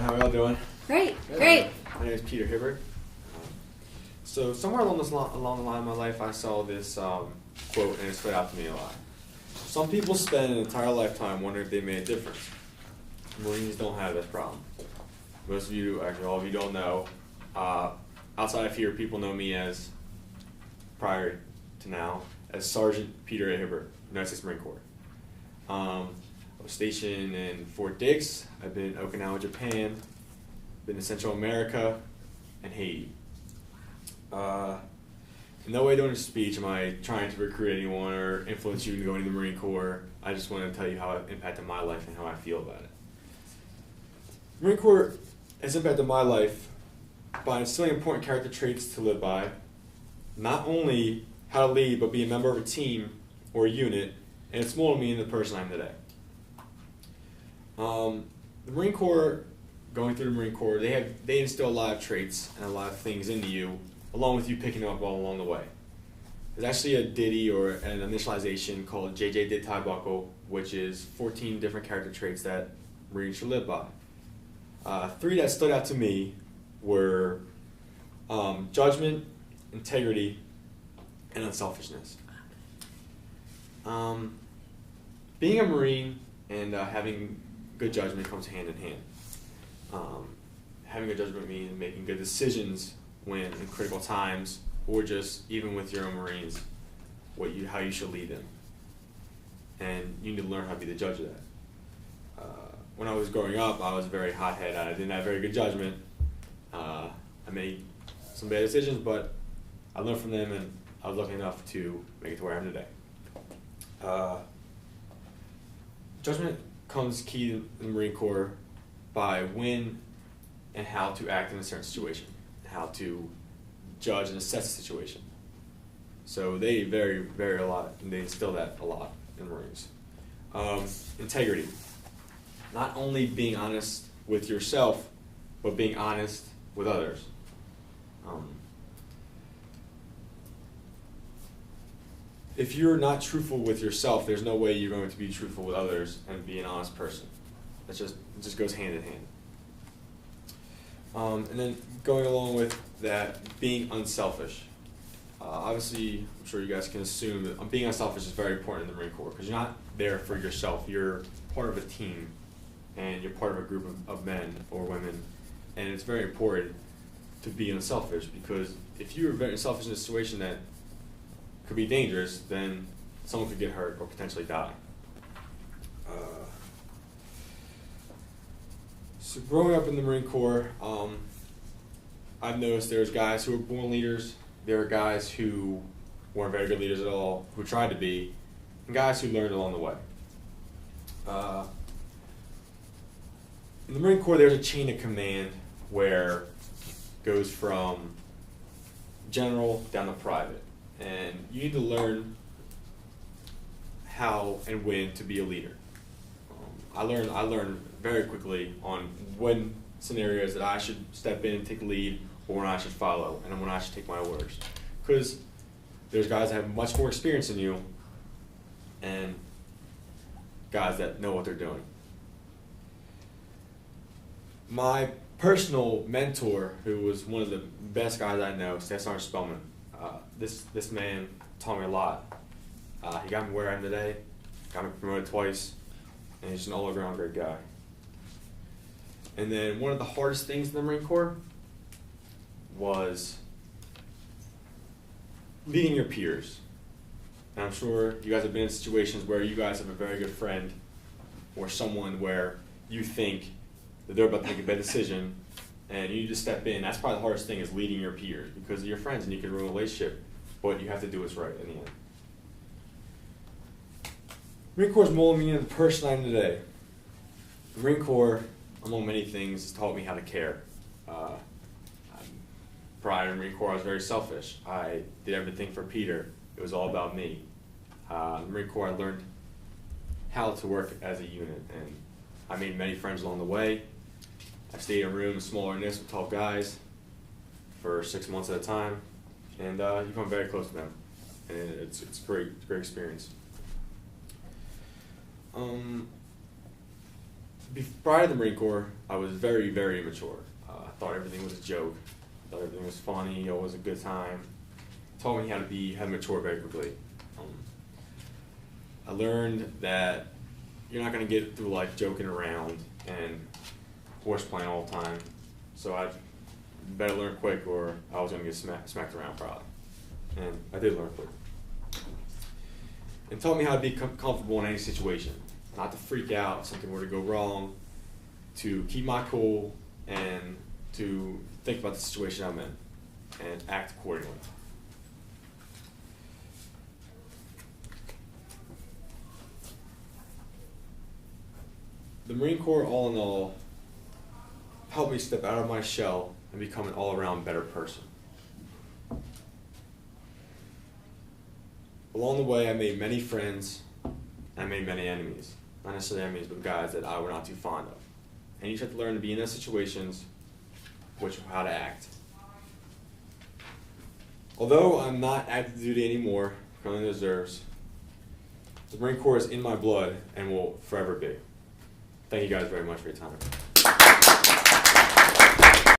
How are y'all doing? Great, Good. great. My name is Peter.H. So somewhere along the line of my life, I saw this quote, and it stood out to me a lot. Some people spend an entire lifetime wondering if they made a difference. Marines don't have this problem. Most of you, actually all of you, don't know. Outside of here, people know me as, prior to now, as Sergeant Peter.H, United States Marine Corps. I was stationed in Fort Dix. I've been in Okinawa, Japan. Been in Central America and Haiti. In no way during this speech am I trying to recruit anyone or influence you to go into the Marine Corps. I just want to tell you how it impacted my life and how I feel about it. The Marine Corps has impacted my life by instilling important character traits to live by. Not only how to lead, but be a member of a team or a unit, and it's molded me into the person I am today. The Marine Corps, going through the Marine Corps, they instill a lot of traits and a lot of things into you, along with you picking them up all along the way. There's actually a ditty or an initialization called JJ Did Tie Buckle, which is 14 different character traits that Marines should live by. 3 that stood out to me were judgment, integrity, and unselfishness. Being a Marine and having good judgment comes hand in hand. Having good judgment means making good decisions when in critical times, or just even with your own Marines, how you should lead them. And you need to learn how to be the judge of that. When I was growing up, I was very hot-headed. I didn't have very good judgment. I made some bad decisions, but I learned from them, and I was lucky enough to make it to where I am today. Judgment comes key to the Marine Corps by when and how to act in a certain situation, how to judge and assess a situation. So they vary a lot, and they instill that a lot in Marines. Integrity. Not only being honest with yourself, but being honest with others. If you're not truthful with yourself, there's no way you're going to be truthful with others and be an honest person. It just goes hand in hand. And then going along with that, being unselfish. Obviously, I'm sure you guys can assume that being unselfish is very important in the Marine Corps, because you're not there for yourself. You're part of a team, and you're part of a group of men or women, and it's very important to be unselfish, because if you're very selfish in a situation that could be dangerous, then someone could get hurt or potentially die. So growing up in the Marine Corps, I've noticed there's guys who are born leaders, there are guys who weren't very good leaders at all, who tried to be, and guys who learned along the way. In the Marine Corps, there's a chain of command where it goes from general down to private. And you need to learn how and when to be a leader. I learned very quickly on when scenarios that I should step in and take the lead, or when I should follow, and when I should take my orders. Because there's guys that have much more experience than you, and guys that know what they're doing. My personal mentor, who was one of the best guys I know, Staff Sergeant Spellman. This man taught me a lot. He got me where I am today, got me promoted twice, and he's an all-around great guy. And then one of the hardest things in the Marine Corps was leading your peers. And I'm sure you guys have been in situations where you guys have a very good friend or someone where you think that they're about to make a bad decision, and you need to step in. That's probably the hardest thing, is leading your peers, because they're your friends and you can ruin a relationship, but you have to do what's right in the end. Marine Corps has molded me into the person I am today. The Marine Corps, among many things, has taught me how to care. Prior to the Marine Corps, I was very selfish. I did everything for Peter. It was all about me. In the Marine Corps, I learned how to work as a unit, and I made many friends along the way. I stayed in rooms smaller than this with 12 guys for 6 months at a time, and you become very close to them, and it's great experience. Prior to the Marine Corps, I was very, very immature. I thought everything was a joke. I thought everything was funny. It was a good time. It taught me how to mature very quickly. I learned that you're not going to get through life joking around and horseplaying all the time. So I better learn quick, or I was going to get smacked around probably. And I did learn quick. It taught me how to be comfortable in any situation, not to freak out if something were to go wrong, to keep my cool, and to think about the situation I'm in and act accordingly. The Marine Corps, all in all, helped me step out of my shell and become an all-around better person. Along the way, I made many friends, and I made many enemies. Not necessarily enemies, but guys that I were not too fond of. And you just have to learn to be in those situations, how to act. Although I'm not active duty anymore, currently in the reserves, the Marine Corps is in my blood and will forever be. Thank you guys very much for your time.